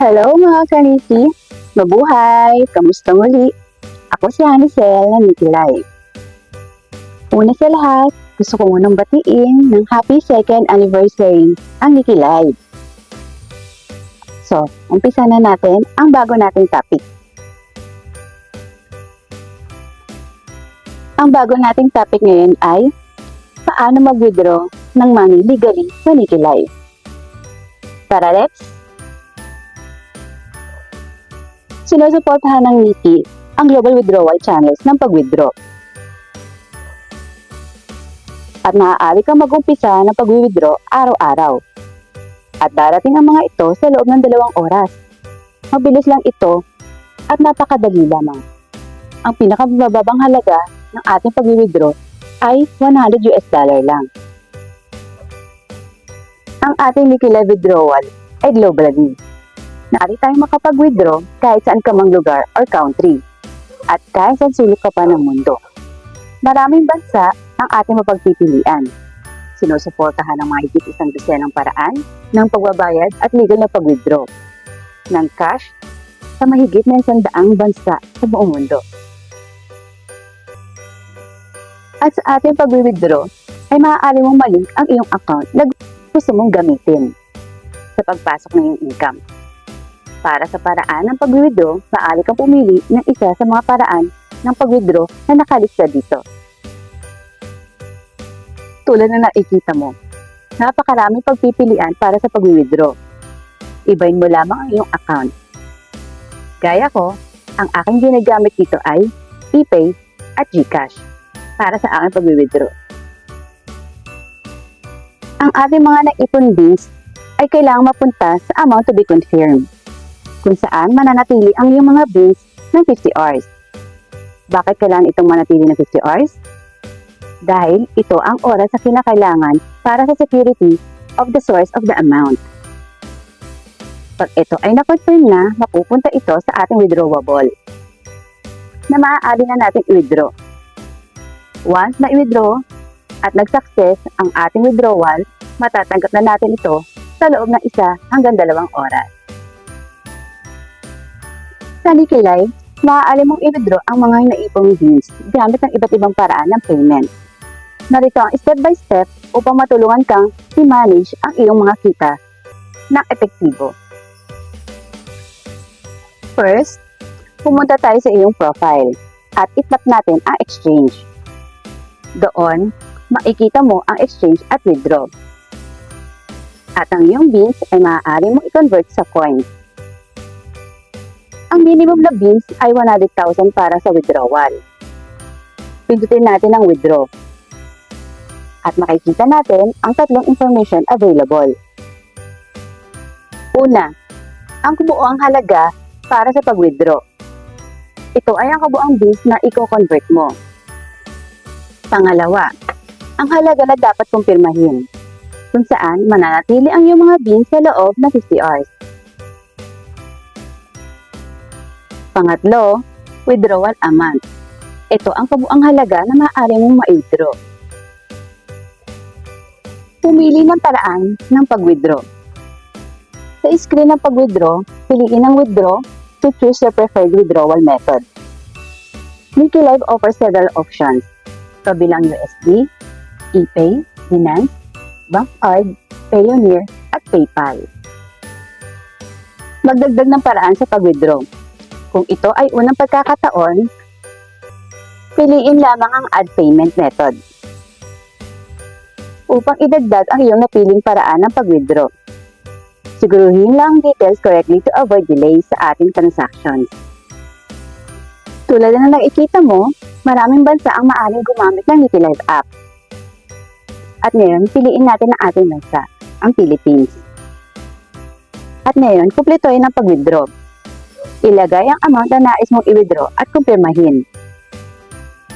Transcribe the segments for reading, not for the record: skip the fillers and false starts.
Hello mga kanisi! Mabuhay! Kamusta muli? Ako si Hanisel ng Niki Live. Una sa lahat, gusto ko munang batiin ng happy 2nd anniversary ang Niki Live. So, umpisa na natin ang bago nating topic. Ang bago nating topic ngayon ay paano mag-withdraw ng money legally sa Niki Live. Tara, let's! Sinusuportahan ng Niki ang global withdrawal channels ng pag-withdraw. At maaari kang mag-umpisa ng pag-withdraw araw-araw. At darating ang mga ito sa loob ng 2 oras. Mabilis lang ito at napakadali lamang. Ang pinakamababang halaga ng ating pag-withdraw ay $100 lang. Ang ating Niki Live withdrawal ay globally. Naari tayong makapag-withdraw kahit saan ka mang lugar or country at kahit saan sulok ka pa ng mundo. Maraming bansa ang ating mapagpipilian. Sinusuportahan ng mga higit 100 paraan ng pagbabayad at legal na pag-withdraw ng cash sa mahigit na 100 bansa sa buong mundo. At sa ating pag-withdraw ay maaari mong malink ang iyong account na gusto mong gamitin sa pagpasok ng iyong income. Para sa paraan ng pag-withdraw, maaari kang pumili ng isa sa mga paraan ng pag-withdraw na nakalista dito. Tulad na nakikita mo, napakaraming pagpipilian para sa pag-withdraw. Ibahin mo lamang ang iyong account. Gaya ko, ang aking ginagamit dito ay ePay at GCash para sa aking pag-withdraw. Ang ating mga naipon bills ay kailangang mapunta sa amount to be confirmed, kung saan mananatili ang iyong mga bills ng 50 hours. Bakit kailangan itong manatili ng 50 hours? Dahil ito ang oras na kinakailangan para sa security of the source of the amount. Pag ito ay na-confirm na, mapupunta ito sa ating withdrawable na maaari na natin i-withdraw. Once na i-withdraw at nag-success ang ating withdrawal, matatanggap na natin ito sa loob ng 1 hanggang 2 oras. Sa Niki Live, maaari mong i-withdraw ang mga naipong bills gamit ng iba't ibang paraan ng payment. Narito ang step-by-step upang matulungan kang i-manage ang iyong mga kita ng epektibo. First, pumunta tayo sa iyong profile at itap natin ang exchange. Doon, makikita mo ang exchange at withdraw. At ang iyong bills ay maaari mong i-convert sa coins. Ang minimum na bills ay 100,000 para sa withdrawal. Pindutin natin ang withdraw. At makikita natin ang 3 information available. Una, ang kabuuang halaga para sa pag-withdraw. Ito ay ang kabuuang bills na i-convert mo. Pangalawa, ang halaga na dapat kumpirmahin, kung saan mananatili ang iyong mga bills sa loob ng 50 hours. Pangatlo, withdrawal amount. Ito ang kabuuang halaga na maaari mong ma-withdraw. Pumili ng paraan ng pag-withdraw. Sa screen ng pag-withdraw, piliin ang withdraw to choose your preferred withdrawal method. Niki Live offers several options, kabilang USD, ePay, Binance, BankCard, Payoneer, at PayPal. Magdagdag ng paraan sa pag-withdraw. Kung ito ay unang pagkakataon, piliin lamang ang Add Payment Method upang idagdag ang iyong napiling paraan ng pag-withdraw. Siguruhin lang ang details correctly to avoid delays sa ating transactions. Tulad na nakikita mo, maraming bansa ang maaaring gumamit ng Niki Live app. At ngayon, piliin natin ang ating bansa, ang Philippines. At ngayon, kumpletuhin ang pag-withdraw. Ilagay ang amount na nais mong i-withdraw at kumpirmahin.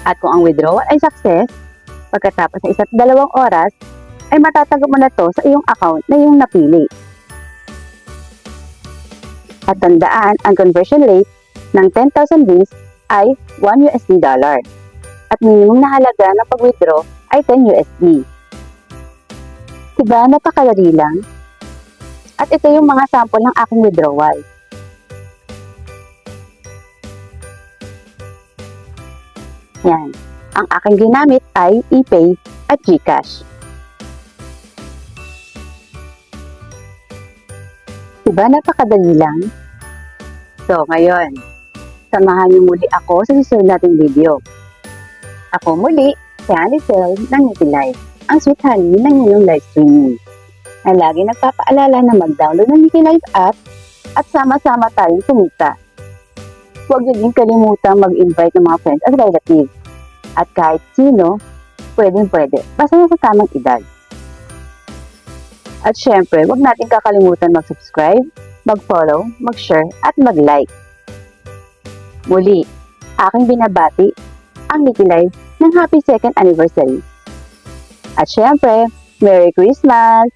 At kung ang withdrawal ay success, pagkatapos ng 1 at 2 oras, ay matatanggap mo na ito sa iyong account na iyong napili. At tandaan, ang conversion rate ng 10,000 bills ay $1 at minimum na halaga ng pag-withdraw ay $10. Diba, napakadali lang? At ito yung mga sample ng aking withdrawal. Yan. Ang aking ginamit ay ePay at GCash. Diba napakadali lang? So, ngayon, samahan niyo muli ako sa susunod nating video. Ako muli, si Anicel ng Nikilife, ang sweet honey ng inyong live streaming, na lagi nagpapaalala na mag-download ng Nikilife app at sama-sama tayong kumita. Huwag niyo din kalimutang mag-invite ng mga friends at relatives. At kahit sino, pwedeng-pwede, basta nasa tamang edad. At syempre, huwag natin kakalimutan mag-subscribe, mag-follow, mag-share, at mag-like. Muli, aking binabati ang Nikilife ng Happy 2nd Anniversary. At syempre, Merry Christmas!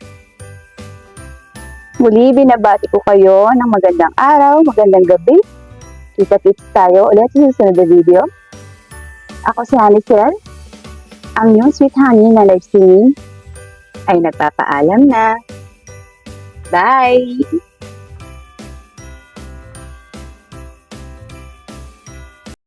Muli, binabati ko kayo ng magandang araw, magandang gabi. Kita-kits tayo ulit sa susunod na video. Ako si Anicel, ang inyong sweet honey na live streaming ay nagpapaalam na. Bye!